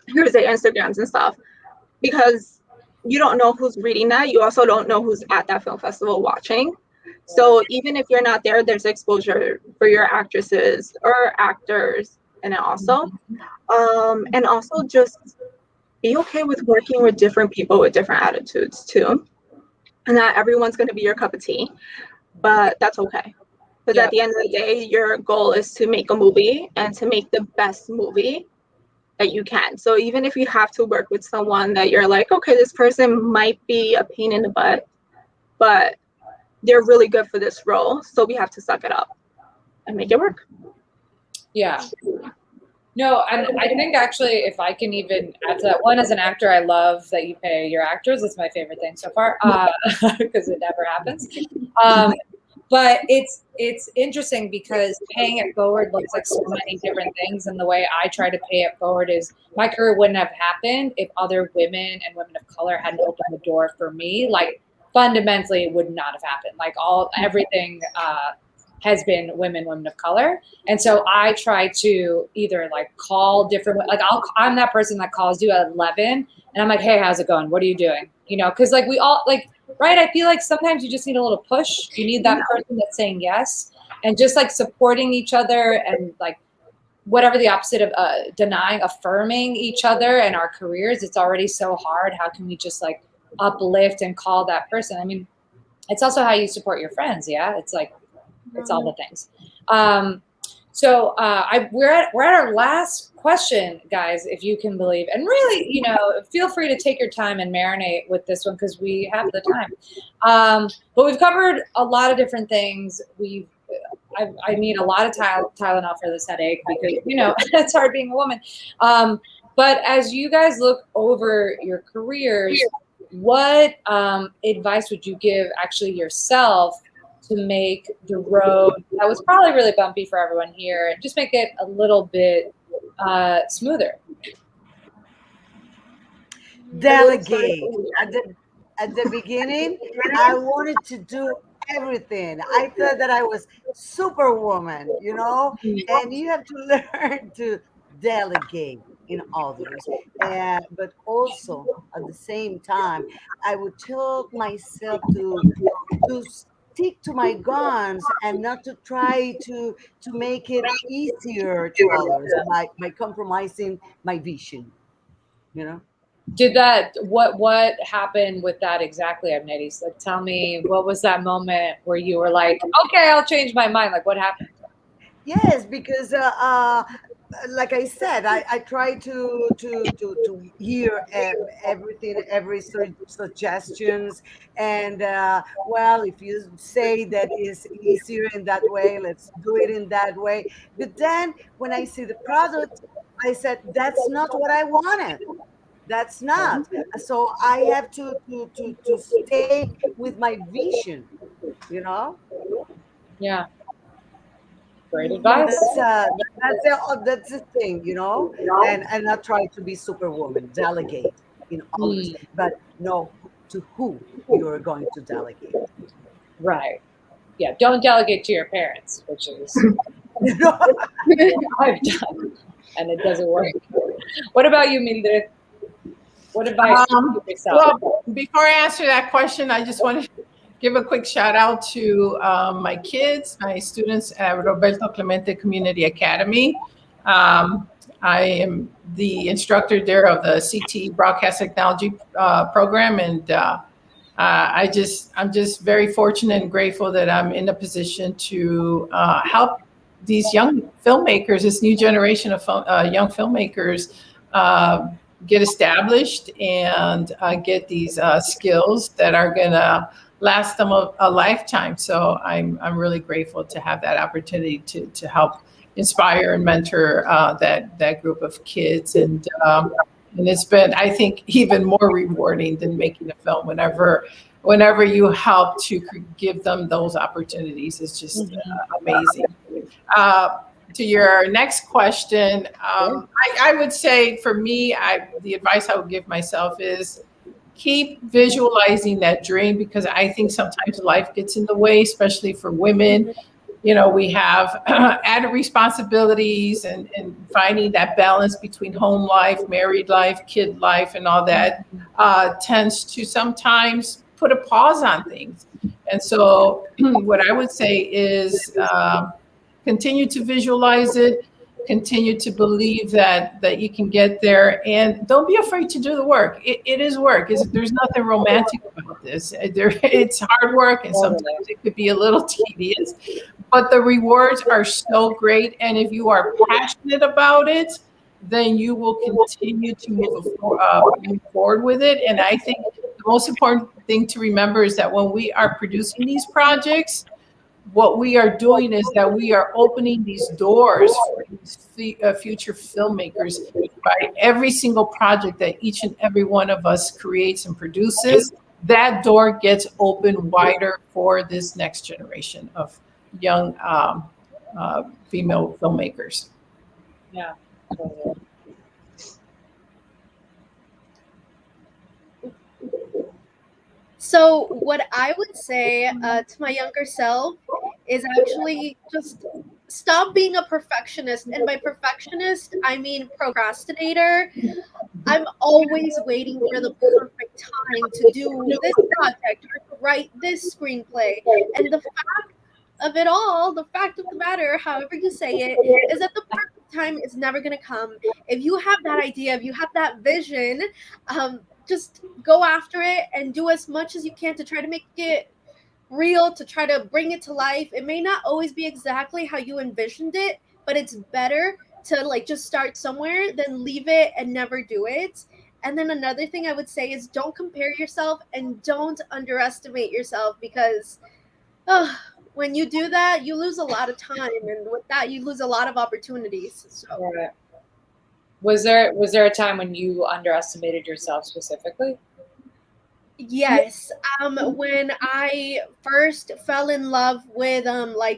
here's their Instagrams and stuff, because you don't know who's reading that. You also don't know who's at that film festival watching. So even if you're not there, there's exposure for your actresses or actors. And also just be okay with working with different people with different attitudes too. And not everyone's going to be your cup of tea, but that's okay. Because at the end of the day, your goal is to make a movie and to make the best movie that you can. So even if you have to work with someone that you're like, okay, this person might be a pain in the butt, but they're really good for this role, so we have to suck it up and make it work. Yeah. No, and I think actually, if I can even add to that, one, as an actor, I love that you pay your actors. It's my favorite thing so far, because it never happens. But it's interesting because paying it forward looks like so many different things. And the way I try to pay it forward is my career wouldn't have happened if other women and women of color hadn't opened the door for me. Like, fundamentally, it would not have happened. Like, everything has been women of color. And so I try to either like call different, like I'm that person that calls you at 11 and I'm like, hey, how's it going? What are you doing? You know, cause like we all like, right. I feel like sometimes you just need a little push. You need that person that's saying yes, and just like supporting each other and like whatever the opposite of denying, affirming each other and our careers. It's already so hard. How can we just like uplift and call that person? I mean, it's also how you support your friends. Yeah. It's like, it's all the things. So we're at our last question, guys, if you can believe. And really, you know, feel free to take your time and marinate with this one because we have the time. But we've covered a lot of different things. I need a lot of Tylenol for this headache because, you know, it's hard being a woman. But as you guys look over your careers, what advice would you give actually yourself to make the road that was probably really bumpy for everyone here, just make it a little bit smoother? Delegate. At the beginning, I wanted to do everything. I thought that I was superwoman, you know, and you have to learn to delegate in others. But also at the same time, I would tell myself to stick to my guns and not to try to make it easier to others by compromising my vision, you know. Did that, what happened with that exactly, AMNERIS? Like, tell me, what was that moment where you were like, okay, I'll change my mind? Like, what happened? Yes, because like I said, I try to hear everything, every suggestions, and well, if you say that is easier in that way, let's do it in that way. But then when I see the product, I said that's not what I wanted. That's not. So I have to stay with my vision, you know. Yeah. Great advice. That's the thing, and not try to be superwoman. Delegate, always, but know to who you're going to delegate. Right. Yeah. Don't delegate to your parents, which is I've done, and it doesn't work. What about you, Mildred? What advice do you give yourself? Well, before I answer that question, I just want to give a quick shout out to my kids, my students at Roberto Clemente Community Academy. I am the instructor there of the CT Broadcast Technology program, and I'm just very fortunate and grateful that I'm in a position to help these young filmmakers, this new generation of young filmmakers, get established and get these skills that are gonna last them a lifetime. So I'm really grateful to have that opportunity to help inspire and mentor that group of kids, and it's been, I think, even more rewarding than making a film. Whenever you help to give them those opportunities, it's just amazing. To your next question, I would say for me, the advice I would give myself is keep visualizing that dream, because I think sometimes life gets in the way, especially for women. We have added responsibilities and finding that balance between home life, married life, kid life, and all that tends to sometimes put a pause on things. And so what I would say is continue to visualize it, continue to believe that you can get there, and don't be afraid to do the work. It is work. There's nothing romantic about this. It's hard work, and sometimes it could be a little tedious, but the rewards are so great. And if you are passionate about it, then you will continue to move forward with it. And I think the most important thing to remember is that when we are producing these projects, what we are doing is that we are opening these doors for these future filmmakers by every single project that each and every one of us creates and produces. That door gets open wider for this next generation of young female filmmakers. Yeah. So what I would say to my younger self is actually just stop being a perfectionist. And by perfectionist, I mean procrastinator. I'm always waiting for the perfect time to do this project or to write this screenplay. And the fact of it all, the fact of the matter, however you say it, is that the perfect time is never going to come. If you have that idea, if you have that vision, just go after it and do as much as you can to try to make it real, to try to bring it to life. It may not always be exactly how you envisioned it, but it's better to just start somewhere than leave it and never do it. And then another thing I would say is don't compare yourself and don't underestimate yourself, because when you do that, you lose a lot of time, and with that, you lose a lot of opportunities. So. Right. Was there a time when you underestimated yourself specifically? Yes. When I first fell in love with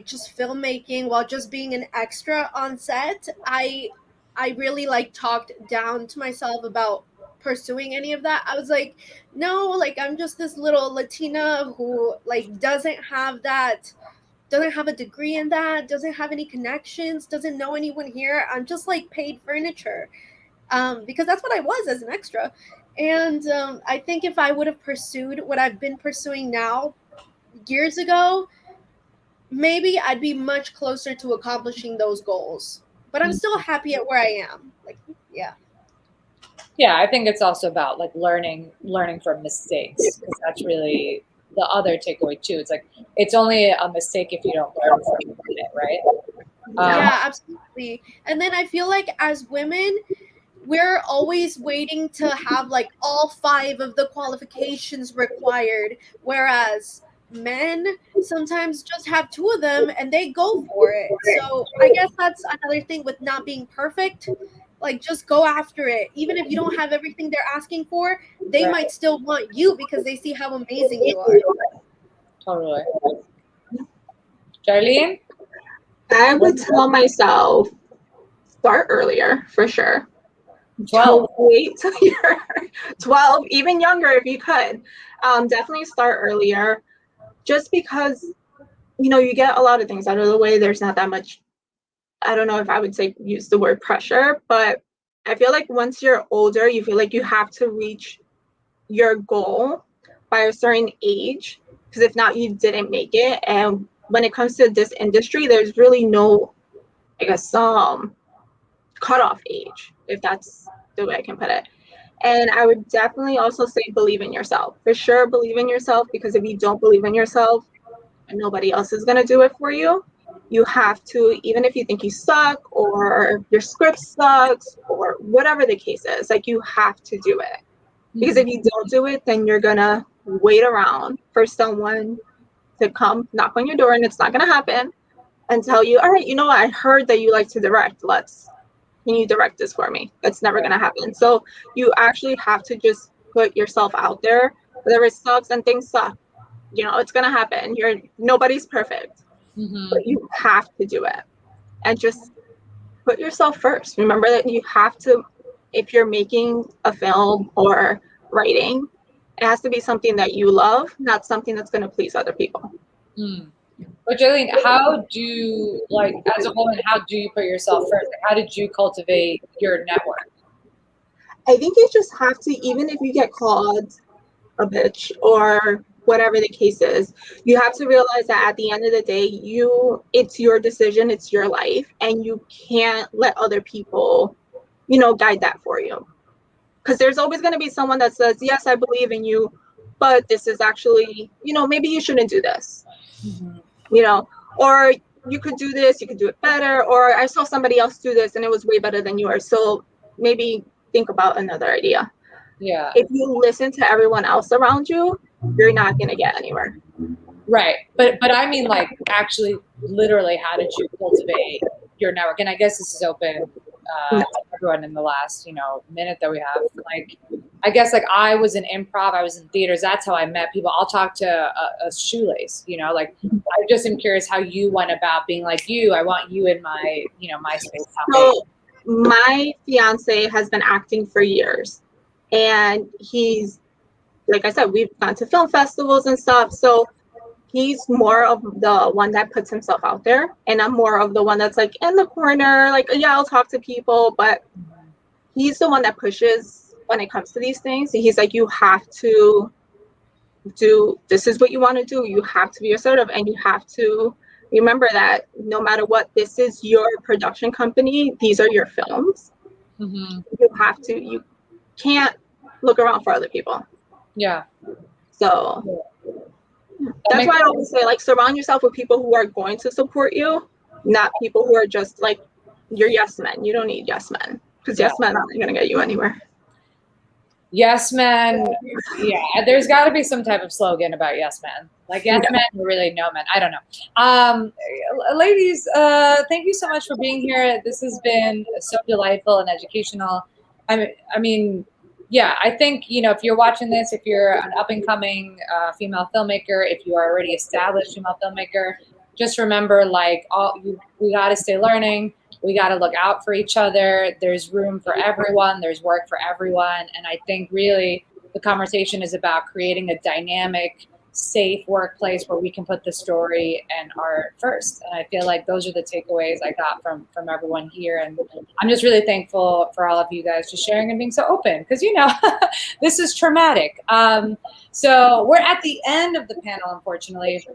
just filmmaking while just being an extra on set, I really talked down to myself about pursuing any of that. I was like, no, I'm just this little Latina who doesn't have a degree in that, doesn't have any connections, doesn't know anyone here. I'm just paid furniture. Because that's what I was as an extra. And I think if I would have pursued what I've been pursuing now years ago, maybe I'd be much closer to accomplishing those goals. But I'm still happy at where I am. Yeah. Yeah, I think it's also about learning from mistakes, because that's really the other takeaway too. It's only a mistake if you don't learn from it, right? Yeah, absolutely. And then I feel like as women, we're always waiting to have all 5 of the qualifications required, whereas men sometimes just have 2 of them and they go for it. So I guess that's another thing with not being perfect. Just go after it. Even if you don't have everything they're asking for, they might still want you because they see how amazing you are. Totally. JAYLEEN? I would tell myself, start earlier for sure. 12. Don't wait till you're 12, even younger if you could. Definitely start earlier, just because, you know, you get a lot of things out of the way. There's not that much, I don't know if I would say use the word pressure, but I feel like once you're older, you feel like you have to reach your goal by a certain age, because if not, you didn't make it. And when it comes to this industry, there's really no, I guess, cutoff age, if that's the way I can put it. And I would definitely also say believe in yourself. For sure, believe in yourself, because if you don't believe in yourself, nobody else is going to do it for you. You have to, even if you think you suck or your script sucks or whatever the case is, like, you have to do it. Because if you don't do it, then you're going to wait around for someone to come knock on your door, and it's not going to happen, and tell you, all right, you know what, I heard that you like to direct. Can you direct this for me? That's never going to happen. So you actually have to just put yourself out there. Whether it sucks, and things suck, you know, it's going to happen. Nobody's perfect, but you have to do it, and just put yourself first. Remember that you have to, if you're making a film or writing, it has to be something that you love, not something that's going to please other people. But Jaylene, how do, like, as a woman, how do you put yourself first? How did you cultivate your network? I think you just have to, even if you get called a bitch or whatever the case is, you have to realize that at the end of the day, it's your decision, it's your life, and you can't let other people, you know, guide that for you. Because there's always going to be someone that says, yes, I believe in you, but this is actually, you know, maybe you shouldn't do this. You know, or you could do this, you could do it better, or I saw somebody else do this and it was way better than yours, so maybe think about another idea. Yeah. If you listen to everyone else around you, you're not going to get anywhere. Right. But I mean, like, actually, literally, how did you cultivate your network? And I guess this is open to everyone in the last, you know, minute that we have. Like, I guess, like, I was in improv, I was in theaters. That's how I met people. I'll talk to a shoelace, you know, like, I just am curious how you went about being like, I want you in my, you know, my space. So my fiance has been acting for years, and he's, like I said, we've gone to film festivals and stuff. So he's more of the one that puts himself out there, and I'm more of the one that's like in the corner, like, yeah, I'll talk to people, but he's the one that pushes when it comes to these things. He's like, you have to do, this is what you want to do. You have to be assertive, and you have to remember that no matter what, this is your production company. These are your films. You can't look around for other people. Yeah. So that's why I always say, like, surround yourself with people who are going to support you, not people who are just like your yes men. You don't need yes men, because yes men aren't going to get you anywhere. Yes men. Yeah, there's got to be some type of slogan about yes men. Like, yes men or really no men. I don't know. Ladies, thank you so much for being here. This has been so delightful and educational. I mean, yeah, I think, you know, if you're watching this, if you're an up-and-coming female filmmaker, if you are already established female filmmaker, just remember, like, we got to stay learning. We got to look out for each other. There's room for everyone. There's work for everyone. And I think really the conversation is about creating a dynamic, safe workplace where we can put the story and art first. And I feel like those are the takeaways I got from everyone here. And I'm just really thankful for all of you guys just sharing and being so open, because, you know, this is traumatic. So we're at the end of the panel, unfortunately.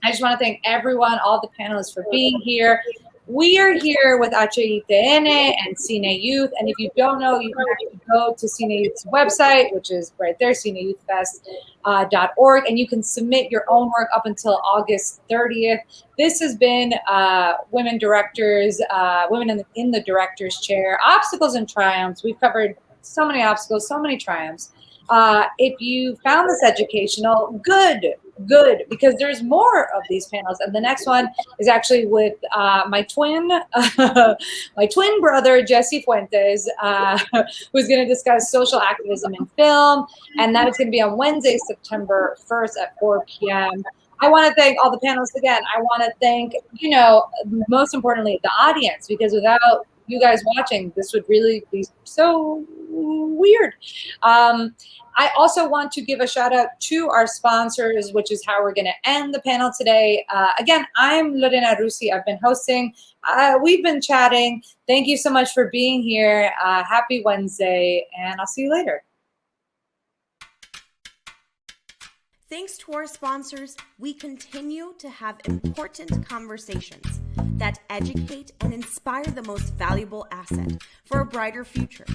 I just want to thank everyone, all the panelists, for being here. We are here with HITN and CINE Youth. And if you don't know, you can actually go to CINE Youth's website, which is right there, cineyouthfest.org, and you can submit your own work up until August 30th. This has been Women Directors, Women in the Director's Chair, Obstacles and Triumphs. We've covered so many obstacles, so many triumphs. If you found this educational, good, because there's more of these panels. And the next one is actually with my twin brother, Jesse Fuentes, who's going to discuss social activism in film. And that is going to be on Wednesday, September 1st at 4 p.m. I want to thank all the panelists again. I want to thank, most importantly, the audience, because without you guys watching, this would really be so weird. I also want to give a shout out to our sponsors, which is how we're going to end the panel today. Again, I'm Lorena Russi. I've been hosting. We've been chatting. Thank you so much for being here. Happy Wednesday, and I'll see you later. Thanks to our sponsors, we continue to have important conversations that educate and inspire the most valuable asset for a brighter future,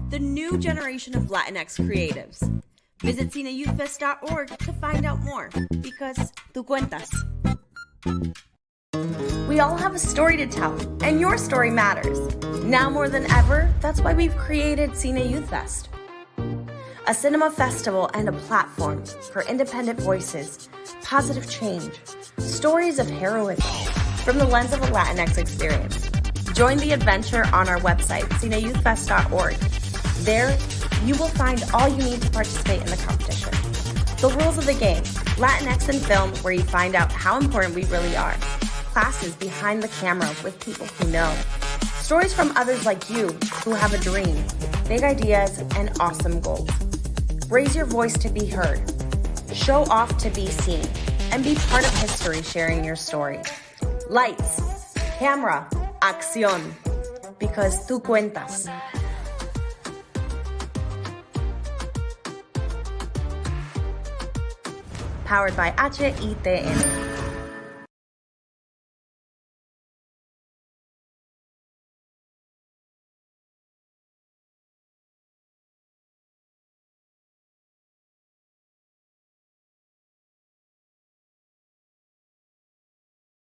the new generation of Latinx creatives. Visit cineyouthfest.org to find out more, because tú cuentas. We all have a story to tell, and your story matters. Now more than ever, that's why we've created Cine Youth Fest, a cinema festival and a platform for independent voices, positive change, stories of heroism from the lens of a Latinx experience. Join the adventure on our website, cineyouthfest.org. There, you will find all you need to participate in the competition. The rules of the game, Latinx in film, where you find out how important we really are. Classes behind the camera with people who know. Stories from others like you who have a dream, big ideas, and awesome goals. Raise your voice to be heard. Show off to be seen. And be part of history sharing your story. Lights, camera, acción. Because tú cuentas. Powered by HITN.